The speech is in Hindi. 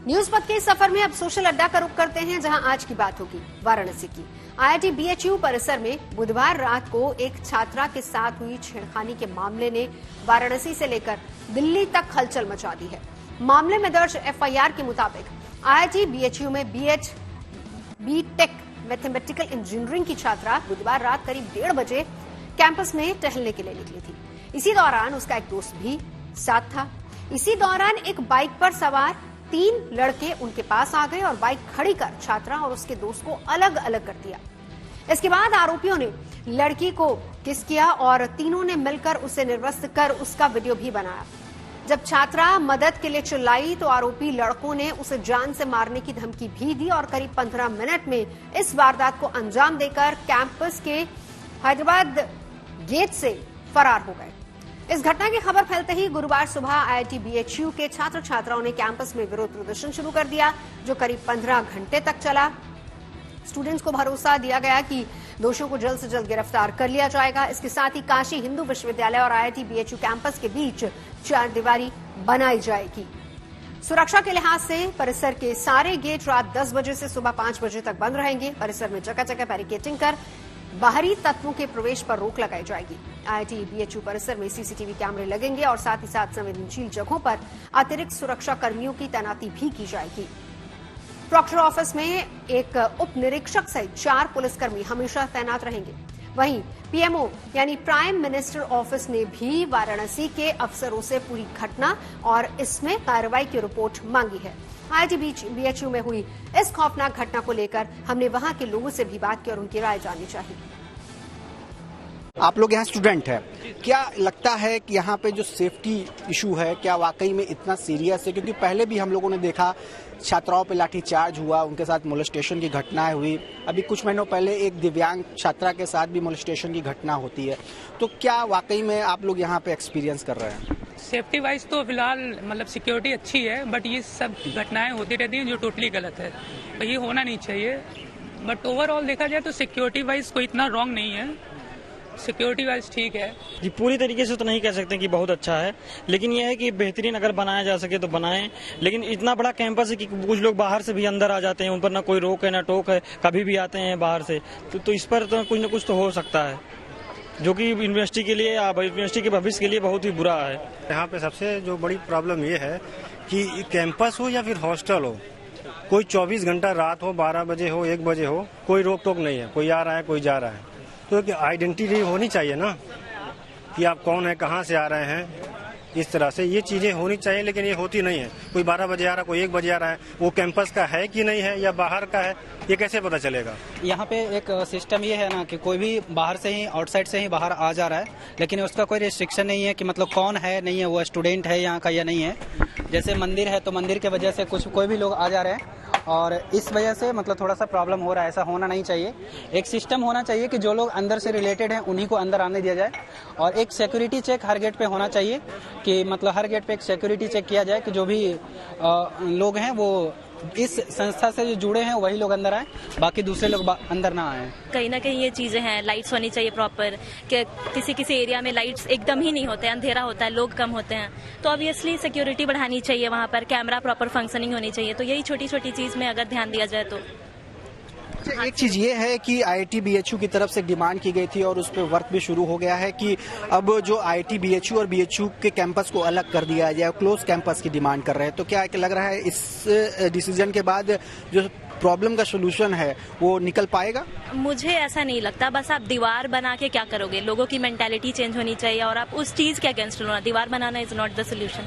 न्यूज पथ के इस सफर में अब सोशल अड्डा का रुख करते हैं, जहां आज की बात होगी वाराणसी की। IIT BHU परिसर में बुधवार रात को एक छात्रा के साथ हुई छेड़खानी के मामले ने वाराणसी से लेकर दिल्ली तक हलचल मचा दी है। मामले में दर्ज FIR के मुताबिक IIT BHU में B.Tech मैथमेटिकल इंजीनियरिंग की छात्रा बुधवार रात करीब 1:30 बजे कैंपस में टहलने के लिए निकली थी। इसी दौरान उसका एक दोस्त भी साथ था। इसी दौरान एक बाइक पर सवार 3 लड़के उनके पास आ गए और बाइक खड़ी कर छात्रा और उसके दोस्त को अलग अलग कर दिया। इसके बाद आरोपियों ने लड़की को किस किया और तीनों ने मिलकर उसे निर्वस्त्र कर उसका वीडियो भी बनाया। जब छात्रा मदद के लिए चिल्लाई तो आरोपी लड़कों ने उसे जान से मारने की धमकी भी दी और करीब 15 मिनट में इस वारदात को अंजाम देकर कैंपस के हैदराबाद गेट से फरार हो गए। इस घटना की खबर फैलते ही गुरुवार सुबह IIT BHU के छात्र छात्राओं ने कैंपस में विरोध प्रदर्शन शुरू कर दिया, जो करीब 15 घंटे तक चला। स्टूडेंट्स को भरोसा दिया गया कि दोषियों को जल्द से जल्द गिरफ्तार कर लिया जाएगा। इसके साथ ही काशी हिंदू विश्वविद्यालय और IIT BHU कैंपस के बीच 4 दीवारी बनाई जाएगी। सुरक्षा के लिहाज से परिसर के सारे गेट रात 10 बजे से सुबह 5 बजे तक बंद रहेंगे। परिसर में जगह जगह बैरिकेडिंग कर बाहरी तत्वों के प्रवेश पर रोक लगाई जाएगी। IIT BHU परिसर में CCTV कैमरे लगेंगे और साथ ही साथ संवेदनशील जगहों पर अतिरिक्त सुरक्षा कर्मियों की तैनाती भी की जाएगी। प्रॉक्टर ऑफिस में एक उप निरीक्षक सहित 4 पुलिसकर्मी हमेशा तैनात रहेंगे। वहीं PMO यानी प्राइम मिनिस्टर ऑफिस ने भी वाराणसी के अफसरों से पूरी घटना और इसमें कार्रवाई की रिपोर्ट मांगी है। IIT BHU में हुई इस खौफनाक घटना को लेकर हमने वहां के लोगों से भी बात की और उनकी राय जाननी चाहिए। आप लोग यहाँ स्टूडेंट है, क्या लगता है कि यहाँ पे जो सेफ्टी इशू है क्या वाकई में इतना सीरियस है? क्योंकि पहले भी हम लोगों ने देखा छात्राओं पे लाठीचार्ज हुआ, उनके साथ मोलेस्टेशन की घटनाएं हुई। अभी कुछ महीनों पहले एक दिव्यांग छात्रा के साथ भी मोलेस्टेशन की घटना होती है। तो क्या वाकई में आप लोग यहाँ पे एक्सपीरियंस कर रहे हैं? सेफ्टी वाइज तो फिलहाल मतलब सिक्योरिटी अच्छी है, बट ये सब घटनाएं होती रहती हैं जो टोटली गलत है, तो ये होना नहीं चाहिए। बट ओवरऑल देखा जाए तो सिक्योरिटी वाइज कोई इतना रॉन्ग नहीं है, सिक्योरिटी वाइज ठीक है जी। पूरी तरीके से तो नहीं कह सकते कि बहुत अच्छा है, लेकिन यह है कि बेहतरीन अगर बनाया जा सके तो बनाएं। लेकिन इतना बड़ा कैंपस है कि कुछ लोग बाहर से भी अंदर आ जाते हैं, उन पर ना कोई रोक है ना टोक है, कभी भी आते हैं बाहर से। तो इस पर तो कुछ न कुछ तो हो सकता है, जो कि यूनिवर्सिटी के लिए या यूनिवर्सिटी के भविष्य के लिए बहुत ही बुरा है। यहाँ पे सबसे जो बड़ी प्रॉब्लम ये है कि कैंपस हो या फिर हॉस्टल हो, कोई 24 घंटा रात हो, 12 बजे हो, 1 बजे हो, कोई रोक टोक नहीं है। कोई आ रहा है, कोई जा रहा है, तो एक आइडेंटिटी होनी चाहिए ना कि आप कौन है, कहाँ से आ रहे हैं। इस तरह से ये चीजें होनी चाहिए, लेकिन ये होती नहीं है। कोई 12 बजे आ रहा है, कोई 1 बजे आ रहा है, वो कैंपस का है कि नहीं है या बाहर का है, ये कैसे पता चलेगा? यहाँ पे एक सिस्टम ये है ना कि कोई भी बाहर से ही, आउटसाइड से ही बाहर आ जा रहा है, लेकिन उसका कोई रिस्ट्रिक्शन नहीं है कि मतलब कौन है नहीं है, वो स्टूडेंट है यहाँ का या नहीं है। जैसे मंदिर है तो मंदिर की वजह से कोई भी लोग आ जा रहे हैं और इस वजह से मतलब थोड़ा सा प्रॉब्लम हो रहा है। ऐसा होना नहीं चाहिए। एक सिस्टम होना चाहिए कि जो लोग अंदर से रिलेटेड हैं उन्हीं को अंदर आने दिया जाए, और एक सिक्योरिटी चेक हर गेट पे होना चाहिए कि मतलब हर गेट पे एक सिक्योरिटी चेक किया जाए कि जो भी लोग हैं वो इस संस्था से जो जुड़े हैं वही लोग अंदर आए, बाकी दूसरे लोग अंदर ना आए। कहीं ना कहीं ये चीजें हैं, लाइट्स होनी चाहिए प्रॉपर, कि किसी एरिया में लाइट्स एकदम ही नहीं होते हैं, अंधेरा होता है, लोग कम होते हैं, तो ऑब्वियसली सिक्योरिटी बढ़ानी चाहिए। वहाँ पर कैमरा प्रॉपर फंक्शनिंग होनी चाहिए। तो यही छोटी छोटी चीज में अगर ध्यान दिया जाए तो। एक चीज ये है कि IIT BHU की तरफ से डिमांड की गई थी और उस पर वर्क भी शुरू हो गया है कि अब जो IIT BHU और BHU के कैंपस को अलग कर दिया जाए, क्लोज कैंपस की डिमांड कर रहे हैं। तो क्या लग रहा है इस डिसीजन के बाद जो प्रॉब्लम का सोल्यूशन है वो निकल पाएगा? मुझे ऐसा नहीं लगता। बस आप दीवार बना के क्या करोगे? लोगों की मेंटालिटी चेंज होनी चाहिए और आप उस चीज के अगेंस्ट लो ना। दीवार बनाना इज नॉट द सोल्यूशन।